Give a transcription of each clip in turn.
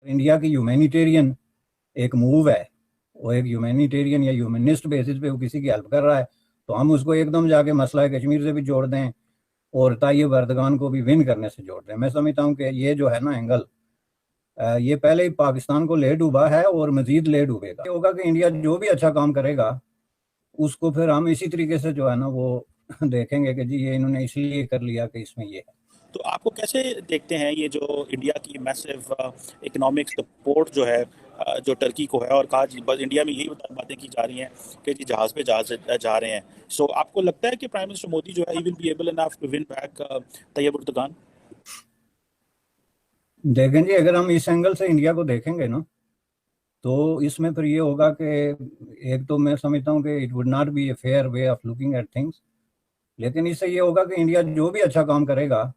India की humanitarian एक move है, वो एक ह्यूमैनिटेरियन या ह्यूमनिस्ट बेसिस पे वो किसी की हेल्प कर रहा है, तो हम उसको एकदम जाके मसला कश्मीर से भी जोड़ दें और ताइब एर्दोगान को भी विन करने से जोड़ दें। मैं समझता हूँ कि ये जो है ना एंगल, ये पहले ही पाकिस्तान को ले डूबा है और मजीद ले डूबेगा। ये होगा कि इंडिया जो भी अच्छा काम करेगा उसको फिर हम इसी तरीके से जो है ना वो देखेंगे कि जी ये इन्होंने इसलिए कर लिया कि इसमें ये है। तो आपको कैसे देखते हैं ये जो इंडिया की मैसिव इकोनॉमिक सपोर्ट जो है जो टर्की को है, और कहा बस इंडिया में यही बातें की जा रही हैं कि जी जहाज़ पे जा रहे हैं। सो आपको लगता है कि प्राइम मिनिस्टर मोदी जो है he will be able enough to win back Tayyip Erdogan? देखें जी, अगर हम इस एंगल से इंडिया को देखेंगे ना तो इसमें फिर ये होगा कि एक तो मैं समझता हूँ कि it would not be a fair way of looking at things, लेकिन इससे ये होगा कि इंडिया जो भी अच्छा काम करेगा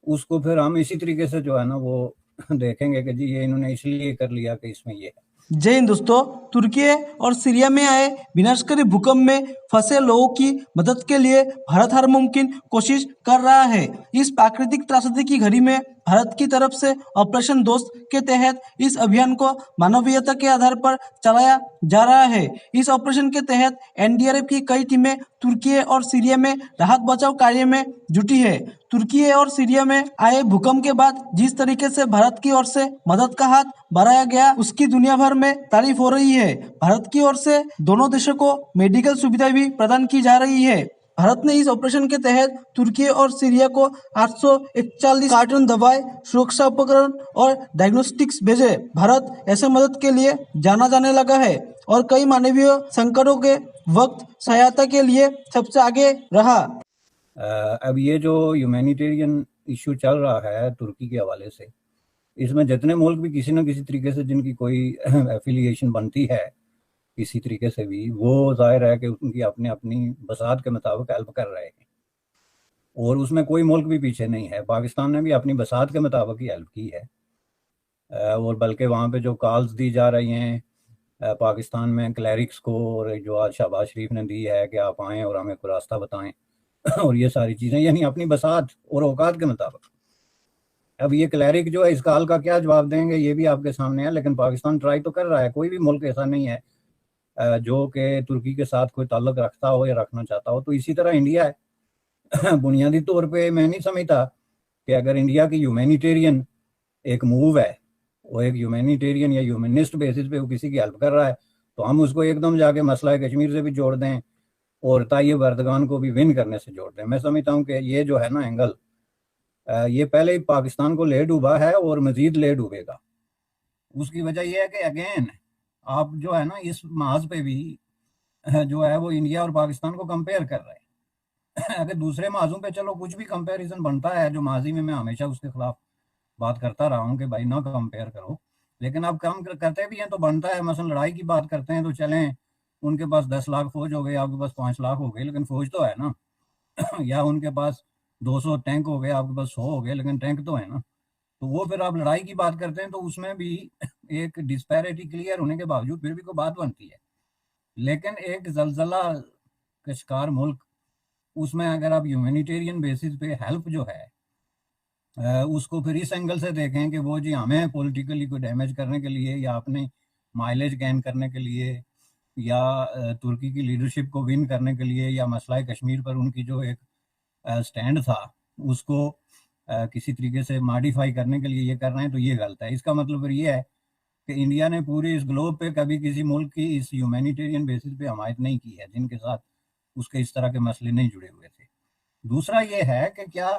उसको फिर हम इसी तरीके से जो है ना वो देखेंगे कि जी ये इन्होंने इसलिए कर लिया कि इसमें ये है। जय हिंद दोस्तों। तुर्की और सीरिया में आए विनाशकारी भूकंप में फंसे लोगों की मदद के लिए भारत हर मुमकिन कोशिश कर रहा है। इस प्राकृतिक त्रासदी की घड़ी में भारत की तरफ से ऑपरेशन दोस्त के तहत इस अभियान को मानवीयता के आधार पर चलाया जा रहा है। इस ऑपरेशन के तहत एनडीआरएफ की कई टीमें तुर्की और सीरिया में राहत बचाव कार्य में जुटी है। तुर्की और सीरिया में आए भूकंप के बाद जिस तरीके से भारत की ओर से मदद का हाथ बढ़ाया गया उसकी दुनिया भर में तारीफ हो रही है। भारत की ओर से दोनों देशों को मेडिकल सुविधा भी प्रदान की जा रही है। भारत ने इस ऑपरेशन के तहत तुर्की और सीरिया को 841 कार्टन दवाएं, सुरक्षा उपकरण और डायग्नोस्टिक्स भेजे। भारत ऐसे मदद के लिए जाना जाने लगा है और कई मानवीय संकटों के वक्त सहायता के लिए सबसे आगे रहा। अब ये जो ह्यूमैनिटेरियन इशू चल रहा है तुर्की के हवाले से, इसमें जितने मुल्क भी किसी न किसी तरीके से जिनकी कोई एफिलिएशन बनती है किसी तरीके से भी, वो जाहिर है कि उनकी अपने अपनी बसात के मुताबिक हेल्प कर रहे हैं और उसमें कोई मुल्क भी पीछे नहीं है। पाकिस्तान ने भी अपनी बसात के मुताबिक ही हेल्प की है और बल्कि वहाँ पे जो कॉल्स दी जा रही हैं पाकिस्तान में क्लैरिक्स को, और जो आज शहबाज शरीफ ने दी है कि आप आएँ और हमें कोई रास्ता बताएं और ये सारी चीज़ें, यानी अपनी बसात और औकात के मुताबिक। अब ये क्लैरिक जो है इस कॉल का क्या जवाब देंगे ये भी आपके सामने है, लेकिन पाकिस्तान ट्राई तो कर रहा है। कोई भी मुल्क ऐसा नहीं है जो कि तुर्की के साथ कोई ताल्लुक रखता हो या रखना चाहता हो, तो इसी तरह इंडिया है। बुनियादी तौर पे मैं नहीं समझता कि अगर इंडिया की ह्यूमैनिटेरियन एक मूव है, वो एक ह्यूमैनिटेरियन या ह्यूमनिस्ट बेसिस पे वो किसी की हेल्प कर रहा है, तो हम उसको एकदम जाके मसला कश्मीर से भी जोड़ दें और ताइब एर्दोगान को भी विन करने से जोड़ दें। मैं समझता हूँ कि ये जो है ना एंगल, ये पहले ही पाकिस्तान को ले डूबा है और मजीद ले डूबेगा। उसकी वजह यह है कि अगेन आप जो है ना इस महाज पे भी जो है वो इंडिया और पाकिस्तान को कंपेयर कर रहे हैं। अगर दूसरे महाजों पे चलो कुछ भी कंपैरिजन बनता है, जो माजी में मैं हमेशा उसके खिलाफ बात करता रहा हूँ कि भाई ना कंपेयर करो, लेकिन अब कम करते भी हैं तो बनता है। मसलन लड़ाई की बात करते हैं तो चलें उनके पास 10 लाख फौज हो गई, आपके पास 5 लाख हो गई, लेकिन फौज तो है ना। या उनके पास 200 टैंक हो गए, आपके पास 100 हो गए, लेकिन टैंक तो है ना। तो वो फिर आप लड़ाई की बात करते हैं तो उसमें भी एक डिस्पैरिटी क्लियर होने के बावजूद फिर भी कोई बात बनती है। लेकिन एक जलजला का शिकार मुल्क, उसमें अगर आप ह्यूमैनिटेरियन बेसिस पे हेल्प जो है उसको फिर इस एंगल से देखें कि वो जी हमें पॉलिटिकली कोई डैमेज करने के लिए या अपने माइलेज गेन करने के लिए या तुर्की की लीडरशिप को विन करने के लिए या मसला कश्मीर पर उनकी जो एक स्टैंड था उसको किसी तरीके से मॉडिफाई करने के लिए ये कर रहे हैं, तो ये गलत है। इसका मतलब फिर ये है कि इंडिया ने पूरे इस ग्लोब पे कभी किसी मुल्क की इस ह्यूमैनिटेरियन बेसिस पे हमायत नहीं की है जिनके साथ उसके इस तरह के मसले नहीं जुड़े हुए थे। दूसरा ये है कि क्या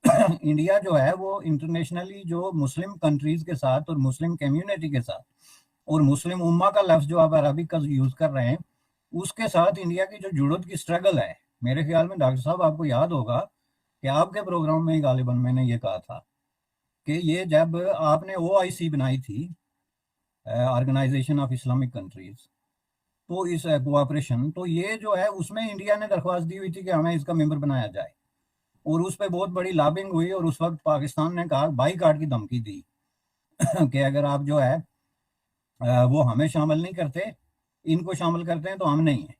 इंडिया जो है वो इंटरनेशनली जो मुस्लिम कंट्रीज के साथ और मुस्लिम कम्युनिटी के साथ और मुस्लिम उम्मा का लफ्ज जो आप अरबिक का यूज कर रहे हैं उसके साथ इंडिया की जो जुड़त की स्ट्रगल है, मेरे ख्याल में डॉक्टर साहब आपको याद होगा कि आपके प्रोग्राम में ही गालिबन मैंने ये कहा था कि ये जब आपने OIC बनाई थी, ऑर्गेनाइजेशन ऑफ इस्लामिक कंट्रीज, तो इस कोऑपरेशन, तो ये जो है उसमें इंडिया ने दरख्वास्त दी हुई थी कि हमें इसका मेंबर बनाया जाए और उस पर बहुत बड़ी लॉबिंग हुई और उस वक्त पाकिस्तान ने कहा बाईकाट की धमकी दी कि अगर आप जो है वो हमें शामिल नहीं करते, इनको शामिल करते हैं तो हम नहीं है।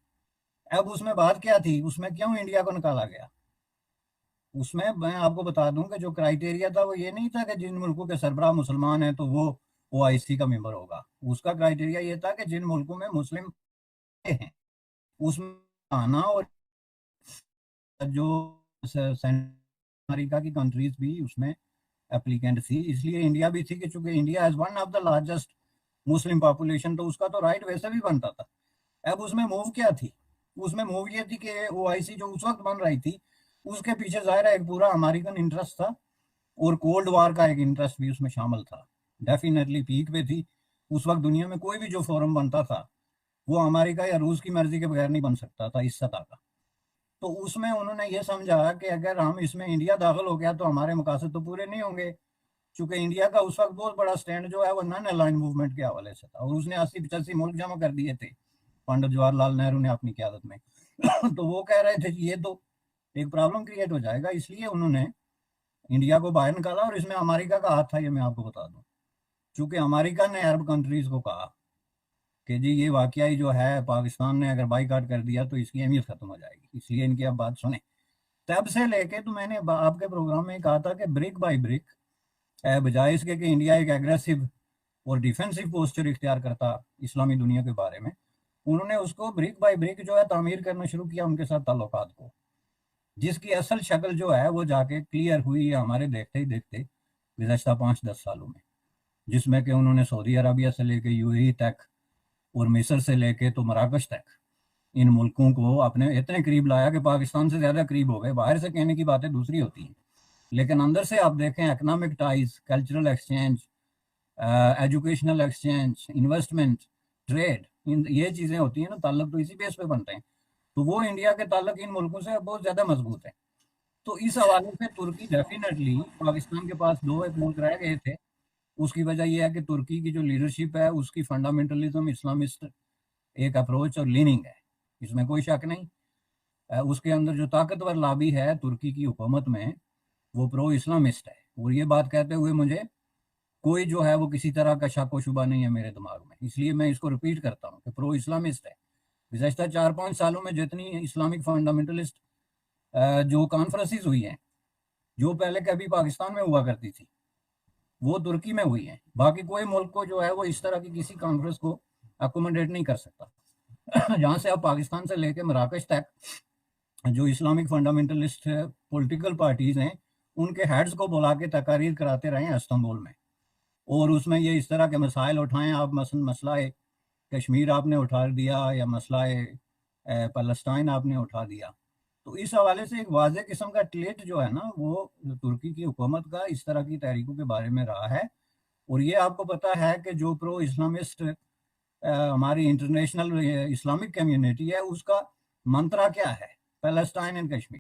अब उसमें बात क्या थी, उसमें क्यों इंडिया को निकाला गया? उसमें मैं आपको बता दूं कि जो क्राइटेरिया था वो ये नहीं था कि जिन मुल्कों के सरबराह मुसलमान हैं तो वो OIC کا ممبر ہوگا. اس کا کرائٹیریا یہ تھا کہ جن ملکوں میں مسلم ہیں اس میں آنا, اور جو امریکہ کی کنٹریز بھی اس میں اپلیکینٹ تھی. اس لیے انڈیا بھی تھی کہ چونکہ India as one of the largest Muslim population, تو اس کا تو رائٹ ویسے بھی بنتا تھا. اب اس میں موو کیا تھی؟ اس میں موو یہ تھی کہ OIC جو اس وقت بن رہی تھی اس کے پیچھے ظاہر ہے ایک پورا امریکن انٹرسٹ تھا, اور کولڈ وار کا ایک انٹرسٹ بھی اس میں شامل تھا. ڈیفینیٹلی پیک پہ تھی اس وقت. دنیا میں کوئی بھی جو فورم بنتا تھا وہ امریکہ یا روس کی مرضی کے بغیر نہیں بن سکتا تھا اس سطح کا. تو اس میں انہوں نے یہ سمجھا کہ اگر ہم اس میں انڈیا داخل ہو گیا تو ہمارے مقاصد تو پورے نہیں ہوں گے, چونکہ انڈیا کا اس وقت بہت بڑا سٹینڈ جو ہے وہ نان الائن موومنٹ کے حوالے سے تھا, اور اس نے 80-85 ملک جمع کر دیے تھے پنڈت جواہر لال نہرو نے اپنی قیادت میں. تو وہ کہہ رہے تھے کہ یہ تو ایک پرابلم کریٹ ہو جائے گا, اس لیے انہوں نے انڈیا کو باہر نکالا. اور اس میں امریکہ کا ہاتھ تھا, یہ میں آپ کو بتا دوں, چونکہ امریکہ نے عرب کنٹریز کو کہا کہ جی یہ واقعی جو ہے پاکستان نے اگر بائی کاٹ کر دیا تو اس کی اہمیت ختم ہو جائے گی, اس لیے ان کی اب بات سنیں. تب سے لے کے تو میں نے آپ کے پروگرام میں کہا تھا کہ بریک بائی بریک, بجائے اس کے کہ انڈیا ایک ایگریسو اور ڈیفینسو پوسچر اختیار کرتا اسلامی دنیا کے بارے میں, انہوں نے اس کو بریک بائی بریک جو ہے تعمیر کرنا شروع کیا ان کے ساتھ تعلقات کو, جس کی اصل شکل جو ہے وہ جا کے کلیئر ہوئی ہے ہمارے دیکھتے ہی دیکھتے گزشتہ 5-10 سالوں میں, جس میں کہ انہوں نے سعودی عربیہ سے لے کے UAE تک اور مصر سے لے کے تو مراکش تک ان ملکوں کو اپنے اتنے قریب لایا کہ پاکستان سے زیادہ قریب ہو گئے. باہر سے کہنے کی باتیں دوسری ہوتی ہیں, لیکن اندر سے آپ دیکھیں economic ties, cultural exchange, educational exchange, investment, trade, یہ چیزیں ہوتی ہیں نا, تعلق تو اسی بیس پہ بنتے ہیں. تو وہ انڈیا کے تعلق ان ملکوں سے بہت زیادہ مضبوط ہے. تو اس حوالے سے ترکی ڈیفینیٹلی پاکستان کے پاس 2 ایک ملک رہ گئے تھے. اس کی وجہ یہ ہے کہ ترکی کی جو لیڈرشپ ہے اس کی فنڈامنٹلزم اسلامسٹ ایک اپروچ اور لیننگ ہے, اس میں کوئی شک نہیں. اس کے اندر جو طاقتور لابی ہے ترکی کی حکومت میں وہ پرو اسلامسٹ ہے, اور یہ بات کہتے ہوئے مجھے کوئی جو ہے وہ کسی طرح کا شک و شبہ نہیں ہے میرے دماغ میں, اس لیے میں اس کو ریپیٹ کرتا ہوں کہ پرو اسلامسٹ ہے. گزشتہ 4-5 سالوں میں جتنی اسلامک فنڈامنٹلسٹ جو کانفرنسز ہوئی ہیں, جو پہلے کبھی پاکستان میں ہوا کرتی تھی, وہ ترکی میں ہوئی ہیں. باقی کوئی ملک کو جو ہے وہ اس طرح کی کسی کانفرنس کو اکوموڈیٹ نہیں کر سکتا. جہاں سے اب پاکستان سے لے کے مراکش تک جو اسلامک فنڈامنٹلسٹ پولیٹیکل پارٹیز ہیں ان کے ہیڈز کو بلا کے تقاریر کراتے رہے ہیں استنبول میں, اور اس میں یہ اس طرح کے مسائل اٹھائیں آپ, مثلا مسئلہ کشمیر آپ نے اٹھا دیا یا مسئلہ فلسطین آپ نے اٹھا دیا. تو اس حوالے سے ایک واضح قسم کا ٹلیٹ جو ہے نا وہ ترکی کی حکومت کا اس طرح کی تحریکوں کے بارے میں رہا ہے. اور یہ آپ کو پتا ہے کہ جو پرو اسلامسٹ ہماری انٹرنیشنل اسلامک کمیونٹی ہے اس کا منترا کیا ہے, پیلسٹائن اینڈ کشمیر.